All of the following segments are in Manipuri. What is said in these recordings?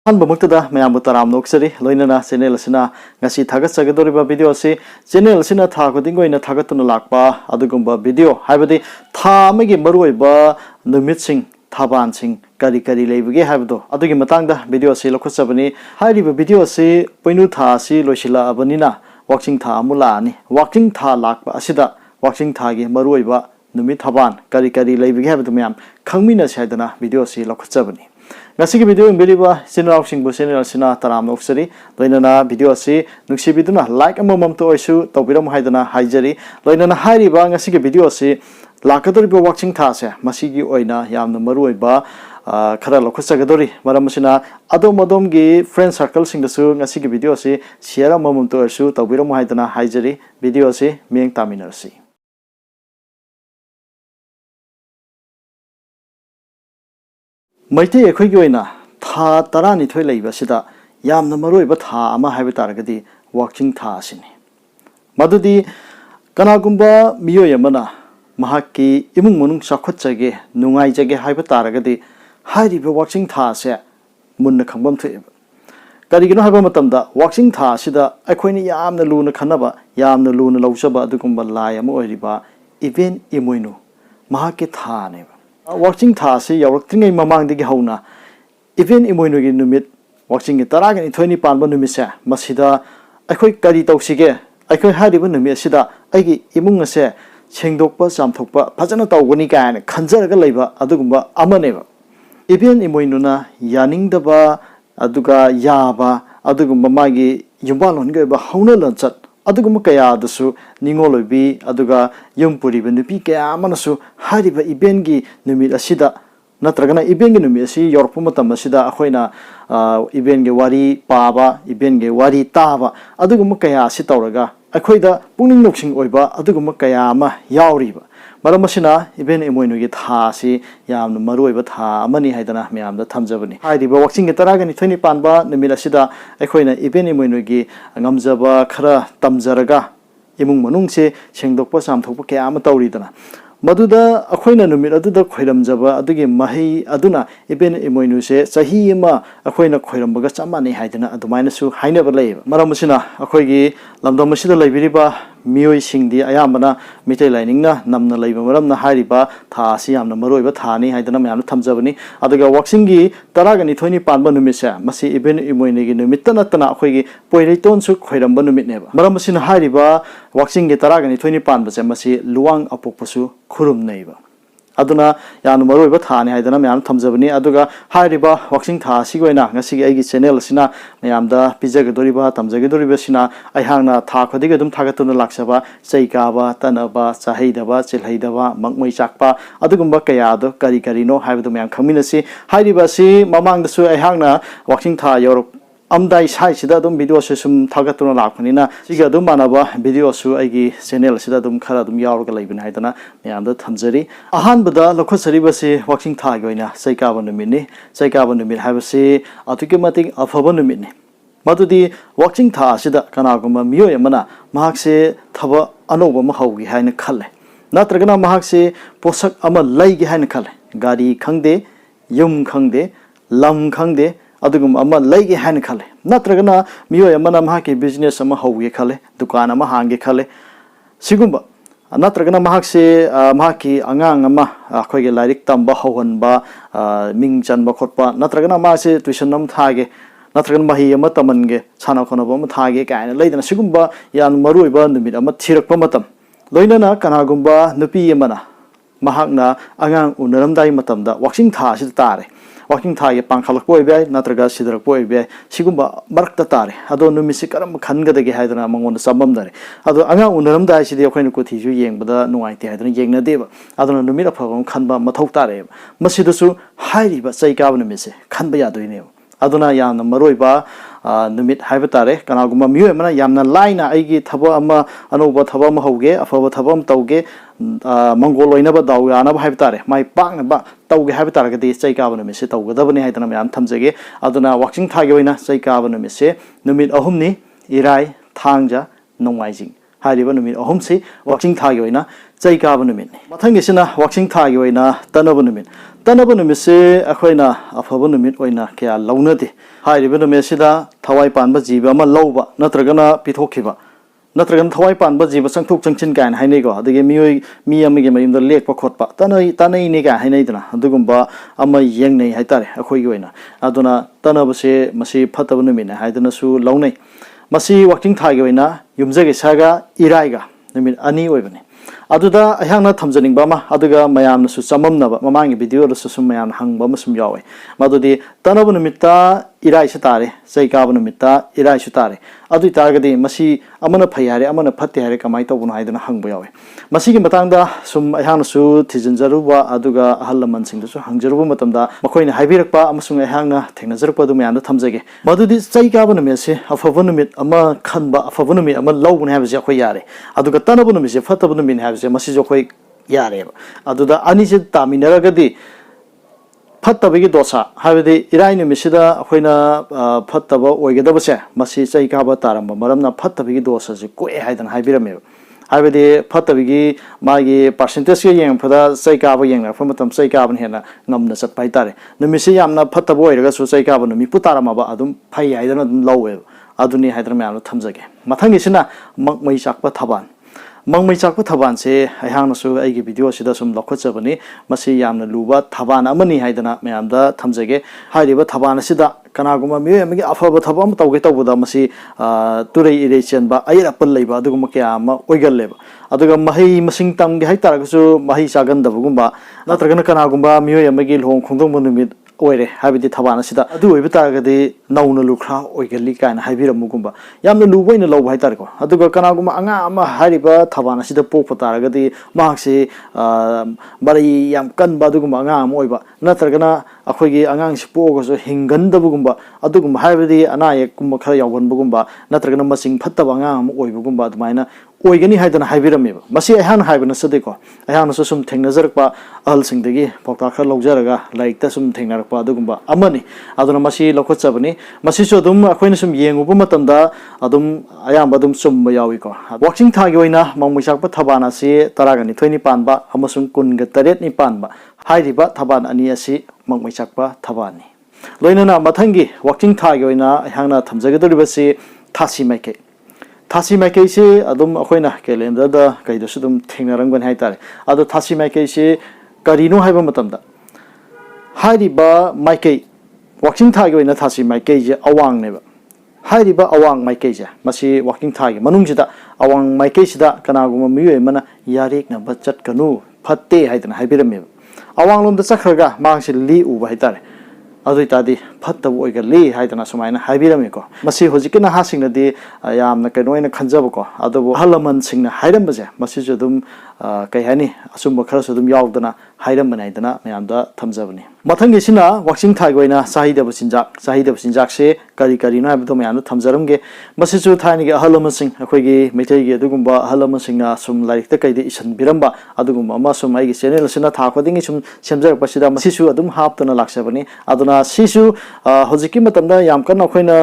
Bamuktada, Mayamutaram Noxeri, Loinana, Senel Sina, Nasi Tagasagoriba video, Senel Sina Tagodingo in a Tagatun Lakba, Adugumba video, Habadi, Tamagi Maruiba, the Mitsing, Tabansing, Kari Levige Habdo, Adugimatanga, video Silokosabani, Haidiba video si, Pinuta si, Loshila Abanina, Wakching Ta Mulani, Wakching Ta Lakba Asida, Wakching Tagi, Maruiba, Numit Taban, Kari Levige Habdamiam, Kangmina Shadana, video si Lokosabani. Ngasigi video imbeliba sinau sing busenel sina taram noksari loinana video asi nuksi biduna like amomam to isu topiram haidana haijari loinana hairiba ngasigi video asi lakadoriba watching thase masigi oina yamna maruiba khara lokhasagadori maramasina adom gi friend circle sing dasu ngasigi video asi share amomam to isu topiram haidana haijari video asi meng taminarsi Maite Equigina, Ta Tarani Twilay Vasida, Yam the Marui Bata, Ama Habitaragadi, Wakching Tasini. Madudi Kanagumba, Mio Yamana, Mahaki, Imungun Shakotsage, Nungai Jage Habitaragadi, Heidi be watching Tasya, Munna Kambam to Garigino Habamatamda, watching Tasida, Aquini Yam the Luna Kanaba, Yam the Luna Losaba, Dukumba Laya Moiriba, even Imuinu, Mahaki Tane. Watching Tasi, Yaurakle Mamang de Gihona. Even Imunugi Numit, watching it Taragan in 20 pound Numisa, Masida, I could carry Toxige, I could hide even Numisida, Agi, Imungase, Chengdokpa, Samtokpa, Pazanato, Winika, and Kanzaraga labor, Adugumba, Amaneva. Even Imuinuna, Yaning daba, Aduga, Yaba, Adugumba Magi, Yumbalon gave a Hona Lansat. Adugumukaya dasu Ningolobi, Aduga, Yumpuri, Nupica, Amanasu, Hadiba Ibengi, Numid Asida, Natragana Ibengi Numisi, Yorpumata Masida, Ahoina, Ibengi Wari, Paba, Ibengi Wari Tava, Adugumukaya Sitauraga, Aquida, Puning Noxing Oiba, Adugumukayama, Yauriba. Maramasina, Iben Imunuit Hasi, Yam Maruibat Ha, Mani Haidana, Miam, the Tamzabani. Heidi, watching the Taragan 20 Panba, Numirasida, Equina, Iben Imunugi, Ngamzaba, Kara, Tamzaraga, Imung Manungse, Chengdokpasam Topoke Amatoridana. Maduda, Aquina Numira, the Quidam Zaba, Adugi Mahi, Aduna, Iben Imunuse, Sahima, Aquina Quidambaga, Samani Haidana, Aduminasu, Haineva, Maramasina, Aquigi, Lamdomasida Labiriba. Mio sing the Ayamana, Mite Liningna, Namna Laboram, Hariba, Tasiam, Maroiba Tani, Hidanam Tamzabani, Adaga Wakchingi, Taragani 20 pound Banumisa, Masi Ibn Imuinigi, Mitanatana, Hoigi, Poiriton Suk, Hoidam Banumit never. Maramasin Hariba, Wakchingi Taragani 20 pound, Masi Luang Apoposu, Kurum neighbor. Aduna Yan Maroiba Tani, Hidanam Tamzabani, Aduga, Hariba, Wakching Tasiguena, Nasi Agi Senel Sina, Mayamda, Pizagadoriba, Tamzagadoriba Sina, Ayhana, Takodigadum Tagatun Laksaba, Saikaba, Tanaba, Sahidaba, Silhaidaba, Mangmai Chakpa, Adugumba Kayado, Karikarino, Habdum Community, Haidibasi, Mamang the Su Ayhana, Wakching Ta Europe. Amdai sai sida dum video sesum thagatuna lakpanina siga dum manaba video su aigi channel sida dum khara dum yauraga leibin haidana mayamda thamjari ahan bada lokhosari basi watching tha goina saika banumini habasi atukematic afaba numini madudi watching tha sida kanaguma miyo yamana mahakse thaba anoba ma haugi haina khalle natragana mahakse posak ama laigi haina khalle gari khangde yum khangde lam khangde Adugum ama lagi hand kale. Natragana Mio Yamana Mahaki business ama howe kale, Dukana Mahangi kale. Sigumba Natragana Mahakse Mahaki Angang ama Kogi Larik Tamba Hohanba Ming Chan Bakotpa, Natragana Masi Tuitionum Tage, Natragan Mahi Matamange, Sanakonabama Tage, and later Sigumba Yan Maruiba, the Midama Tirakpamatam. Loinana Kanagumba, Nupi Yamana, Mahagna, Angang Unaram Daimatamda, watching Tash Tare. Walking Thai, Pankalak boy bay, Natraga Sidra boy bay, Sigumba, Mark Tari, Ado Numisicaram Kanga de Hydra among the Sabamdari. Ado Anga Unaram Dashi, the Aquanico Yang, but the no idea Yang Deva. Ado Numira Pavon, Kanba, Matotare, Masidusu, highly but say Gavanamise, Kanbaya do Adona Yan, Maroiba, Numit Habatare, Kanaguma Muemana, Yamna Lina, Igi, Tabama, Anoba Tabama Hoge, Afava Tabam Tauge, Mongolo never Dawgana Habatare, my bang about Tauge Habatare, the say Gavanamise, Taugadabani Hitanam Tamzege, Adona watching Tagaina, say Gavanamise, Numit Ahumni, Irai, Tanga, no wising. हारिबा नुमित अहुमसे Wakching थागी ओइना चै काबा नुमितनि मथंगिसिना वाक्चिंग थागी ओइना तनबा नुमित से अखोइना अफबा नुमित ओइना क्या लौनदे हारिबा नुमितसिदा थवाई पानबा जीव अमा लौबा नत्रगना पिथोखिबा नत्रगन थवाई पानबा जीव संथोक चंगचिन कायन हाइनेगो अदगे मी अमगे मयुमदा लेकपा खोटपा तनई ने का हाइनेदना अदुगुम्बा अमा येंगनै हाइतारे अखोइगी ओइना अदुना तनबसे मसी फतबा नुमितने हाइदनसु लौनै मसी वाक्चिंग थागी ओइना युमजगे सागा इराइगा नुमित अनि ओइबने अदुदा अहांगना थमजनिंगबा अमा अदुगा मयामनसु चममनबा ममांगी भिडियोदसु सुम मयाम हंगबा अमसुम यावे मदुदि तनबा नुमित्ता इराइसु तारे चै काबा नुमित्ता इराइसु तारे अदुइ तारगदि मसी अमना फै हारे अमना फत्ते हारे कमाइ तौबनो हाइदना हंगबा यावे मसीगी मतंगदा सुम अहांगनसु थिजनजरुबा अदुगा अहल लमनसिंगदसु हंगजरुबा मतमदा मखोइना हाइबिरकपा अमसुम अहांगना थेंगनजरुपा दु मयामदा थमजगे मदुदि चै काबा नुमितसे अफबा नुमित अमा खनबा अफबा नुमित अमा लौबने हाबसे अखोइ यारे अदुगा तनबा नुमितसे फत्तबा नुमित हाबसे मसी जो अखोइ यारेबा अदुदा अनिसे तामिनरगदि फत्तबगी दोसा हाबदि इराइ नुमिसिदा अखोइना फत्तबा ओइगदबसे मसी चै काबा तारम्बा मरमना फत्तबगी दोसासे कोए हाइदन हाइबिरमेबा हाबदि फत्तबगी मागी परसेंटेज के येंगफदा चै काबा येंगनाफा मतम चै काबन हेना ngamna चटपा हाइतारे नुमिसि यामना फत्तबा ओइरगसु चै काबा नुमि पुतारमाबा अदुम फै हाइदन अदुम लौवे अदुनि हाइदन म्यामना थमजगे मथंगिसिना मकमै चाकपा थबान मंगमै चाकपा थबान से अहांगनसु आइगी वीडियो सिदा सुम लखोचबनी मसी यामना लुबा थबान अमनी हाइदना म्यामदा थमजगे हाइरिबा थबान सिदा कनागुमा मिय अमगी अफबा थबम तौगे तौबदा मसी तुरै इरे चेनबा अइरपल लैबा अदुगुम क्या अमा ओइगल्लेबा अदुगा महै मसिंग तमगे हाइतारगसु महै चागंदबगुम्बा नत्रगना कनागुम्बा मिय अमगी लोंग खोंदोंबा नुमित ओइरे हाबिदि थबान सिदा अदु ओइबा तारगदि नौना लुखरा ओइगल्ली कायना हाइबिरमुगुम्बा यामना लुबोइना लौबा हाइतारको अदुगा कनागुम्बा अंगा अमा हारिबा थबान सिदा पोकपा तारगदि माक्से बरै याम कनबा अदुगुम्बा अंगा अमा ओइबा नत्रगना अखोइगी अंगांगसि पोगसु हिंगंदबगुम्बा अदुगुम्बा हाबिदि अनायकुम्बा खरा यावगनबगुम्बा नत्रगना मसिंग फत्तबा अंगा अमा ओइबगुम्बा अदुमाइना ओइगनी हाइदना हाइबिरमेबा मसी अहान हाइबना सदेको अहानसु सुम थेंगनजरकपा अहलसिंगदगी पौता खर लौजरगा लाइकता सुम थेंगनरकपा अदुगुम्बा अमनी अदुना मसी लखोचबनी मसीसु अदुम अखोइना सुम येंगुबा मतमदा अदुम अयाम अदुम चुम्बा याविको वाक्चिंग थागी ओइना मंगमुइचाकपा थबान असि 12 पानबा अमसुम 28 पानबा हाइरिबा थबान अनि असि मंगमुइचाकपा थबानी लोइनना मथंगी वाक्चिंग थागी ओइना अहांगना थमजगदरिबसि थासी माइके थासी माइकैसे अदुम अखोइना कैलेंडरदा कैदसु दुम थेंगनरंगन हाइतारे अदो थासी माइकैसे करिनो हाइबा मतमदा हाइरिबा माइकै वाक्चिंग थागी ओइना थासी माइकैजे अवांगनेबा हाइरिबा अवांग माइकैजे मसी वाक्चिंग थागी मनुंगजिदा अवांग माइकैसिदा कनागुमा मियोय मना यारेकनबा चटकनु फत्ते हाइदना हाइबिरमेबा अवांग लोमदा चखरगा मांगसि ली उबा हाइतारे अदुइ तादि फत्तब ओइगल्ली हाइदना सुमाइना हाइबिरमेको मसी होजिक नहासिंगनदि यामना कैनोइना खंजबको अदबो हलमन सिंगना हाइरमबजे मसीजु दुम कैहानि असुम्ब खरसु दुम यावदना हाइरमबन हाइदना मयामदा थमजबनी मथंगिसिना वाक्चिंग थागी ओइना साहिदब सिंजाक से करी करिनो हाइबदो मयामदा थमजरमगे मसीजु थानिगे अहलमसिंग अखोइगी मैथैगी अदुगुम्बा अहलमसिंगना सुम लाइरिकता कैदि इसन बिरमबा अदुगुम्बा अमा सुम आइगी चैनल सिना थाखोदिंगी सुम सेमजरपसिदा मसीजु अदुम हापतना लाक्सबनी अदुना सिसु होजिकी मतमदा याम कन्ना अखोइना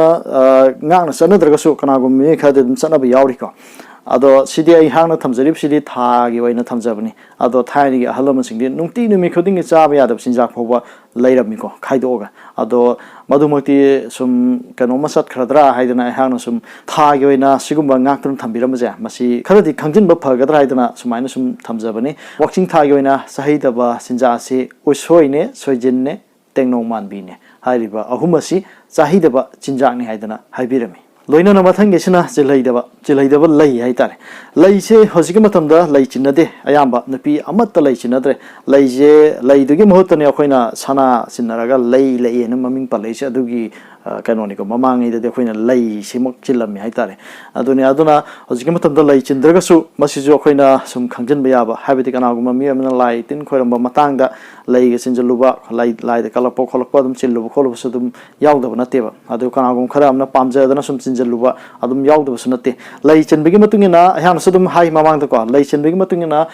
ngang sanadragasu kanagum khade dum sanaba yauriko ado sidi ai hangna thamjarib sidi thagi waina thamjabani ado thaini ahalama singdi nungti numi khoding chaaba yadab sinjak phoba leiramiko khaidoga ado madumati sum kanoma sat khradra haidana hangna sum thagi waina sigumba ngaktum thambiramaja masi kharadi khangjinba phagadra haidana sumaina sum thamjabani watching thagi waina sahidaba sinjase usoine soijinne tengnong manbine hairiba ahumasi sahidaba chinjakni haidana haibirami loina na mathang gesina chilaidaba lai haitare lai se hosiki matamda lai chinade ayamba napi amatta lai chinadre lai je lai dugi mohotane akhoina sana sinaraga lai lai na maming palai se adugi kanoniko mamangi de akhoina lai simok chilami haitare aduna hosiki matamda lai chindraga su masijo akhoina sum khangjinba yaba habiti kanaguma mi amna lai tin khoiramba matangda lai ge sinjaluba lai de kalakpo kholakpa dum chiluba kholuba sudum yaudaba nateba adu kanagum khara amna pamjadana sum luba adum yaudaba sunate lai chenbigi matungina ahyan sudum hai mamang ko lai chenbigi matungina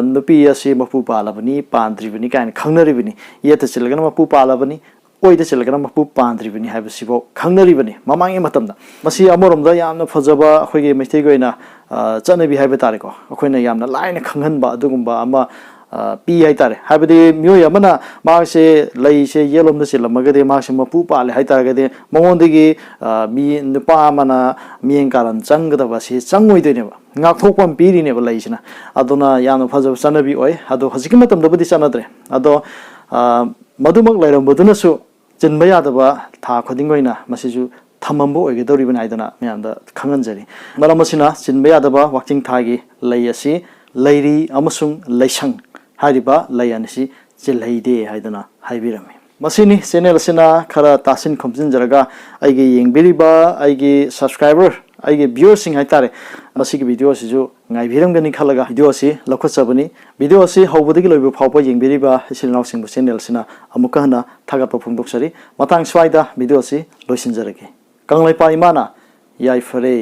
nupi asi mapu palabani pandribani kain khangnaribani yeta chilgana mapu palabani ꯄꯣꯏꯗ ꯆꯠꯂꯒꯅ ꯃꯄꯨ ꯄꯥꯟꯗ꯭ꯔꯤꯕꯅꯤ ꯍꯥꯏꯕꯁꯤꯐꯥꯎ ꯈꯪꯅꯔꯤꯕꯅꯤ ꯃꯃꯥꯡꯒꯤ ꯃꯇꯝꯗ ꯃꯁꯤ ꯑꯃꯔꯣꯝꯗ ꯌꯥꯝꯅ ꯐꯖꯕ ꯑꯩꯈꯣꯏꯒꯤ ꯃꯩꯇꯩꯒꯤ ꯑꯣꯏꯅ ꯆꯠꯅꯕꯤ ꯍꯥꯏꯕ ꯇꯥꯔꯦꯀꯣ ꯑꯩꯈꯣꯏꯅ ꯌꯥꯝꯅ ꯂꯥꯏꯅ ꯈꯪꯍꯟꯕ ꯑꯗꯨꯒꯨꯝꯕ ꯑꯃ ꯄꯤ ꯍꯥꯏꯇꯥꯔꯦ ꯍꯥꯏꯕꯗꯤ ꯃꯤꯑꯣꯏ ꯑꯃꯅ ꯃꯥꯁꯦ ꯂꯩꯁꯦ ꯌꯦꯠꯂꯣꯝꯗ ꯆꯤꯜꯂꯝꯃꯒꯗꯤ ꯃꯥꯁꯦ ꯃꯄꯨ ꯄꯥꯜꯂꯦ ꯍꯥꯏꯇꯥꯔꯒꯗꯤ ꯃꯉꯣꯟꯗꯒꯤ ꯃꯤ ꯅꯨꯄꯥ ꯑꯃꯅ ꯃꯤꯌꯦꯡ ꯀꯥꯔꯟ ꯆꯪꯒꯗꯕ ꯁꯤ ꯆꯪꯉꯣꯏꯗꯣꯏꯅꯦꯕ ꯉꯥꯛꯊꯣꯛꯄ ꯑꯃ ꯄꯤꯔꯤꯅꯦꯕ ꯂꯩꯁꯤꯅ ꯑꯗꯨꯅ ꯌꯥꯝꯅ ꯐꯖꯕ ꯆꯠꯅꯕꯤ ꯑꯣꯏ ꯑꯗꯣ ꯍꯧꯖꯤꯛꯀꯤ ꯃꯇꯝꯗꯕꯨꯗꯤ ꯆꯠꯅꯗ꯭ꯔꯦ ꯑꯗꯣ ꯃꯗꯨꯃꯛ ꯂꯩꯔꯝꯕꯗꯨꯅꯁꯨ ꯆꯤꯟꯕ ꯌꯥꯗꯕ ꯊꯥ ꯈꯨꯗꯤꯡ ꯑꯣꯏꯅ ꯃꯁꯤꯁꯨ ꯊꯝꯃꯝꯕ ꯑꯣꯏꯒꯗꯧꯔꯤꯕꯅꯤ ꯍꯥꯏꯗꯅ ꯃꯌꯥꯝꯗ ꯈꯪꯍꯟꯖꯔꯤ ꯃꯔꯝ ꯑꯁꯤꯅ ꯆꯤꯟꯕ ꯌꯥꯗꯕ ꯋꯥꯛꯆꯤꯡ ꯊꯥꯒꯤ ꯂꯩ ꯑꯁꯤ ꯂꯩꯔꯤ ꯑꯃꯁꯨꯡ ꯂꯩꯁꯪ ꯍꯥꯏꯔꯤꯕ ꯂꯩ ꯑꯅꯤꯁꯤ ꯆꯤꯜꯍꯩꯗꯦ ꯍꯥꯏꯗꯨꯅ ꯍꯥꯏꯕꯤꯔꯝꯃꯤ ꯃꯁꯤꯅꯤ ꯆꯦꯅꯦꯜ ꯑꯁꯤꯅ ꯈꯔ ꯇꯥꯁꯤꯟ ꯈꯣꯝꯖꯤꯟꯖꯔꯒ ꯑꯩꯒꯤ ꯌꯦꯡꯕꯤꯔꯤꯕ ꯑꯩꯒꯤ ꯁꯕꯁꯀ꯭ꯔꯥꯏꯕꯔ ꯑꯩꯒꯤ ꯚ꯭ꯌꯨꯋꯔꯁꯤꯡ ꯍꯥꯏꯇꯥꯔꯦ ꯃꯁꯤꯒꯤ ꯚꯤꯗꯤꯑꯣ ꯑꯁꯤꯁꯨ ꯉꯥꯏꯕꯤꯔꯝꯒꯅꯤ ꯈꯜꯂꯒ ꯚꯤꯗꯤꯑꯣ ꯑꯁꯤ ꯂꯧꯈꯠꯆꯕꯅꯤ ꯚꯤꯗꯤꯑꯣ ꯑꯁꯤ ꯍꯧꯕꯗꯒꯤ ꯂꯣꯏꯕ ꯐꯥꯎꯕ ꯌꯦꯡꯕꯤꯔꯤꯕ ꯏꯆꯤꯜ ꯏꯅꯥꯎꯁꯤꯡꯕꯨ ꯆꯦꯅꯦꯜ ꯑꯁꯤꯅ ꯑꯃꯨꯛꯀ ꯍꯟꯅ ꯊꯥꯒꯠꯄ ꯐꯣꯡꯗꯣꯛꯆꯔꯤ ꯃꯇꯥꯡ ꯁ꯭ꯋꯥꯏꯗ ꯚꯤꯗꯤꯑꯣ ꯑꯁꯤ ꯂꯣꯏꯁꯤꯟꯖꯔꯒꯦ ꯀꯪꯂꯩꯄꯥꯛ ꯏꯃꯥꯅ ꯌꯥꯏꯐꯔꯦ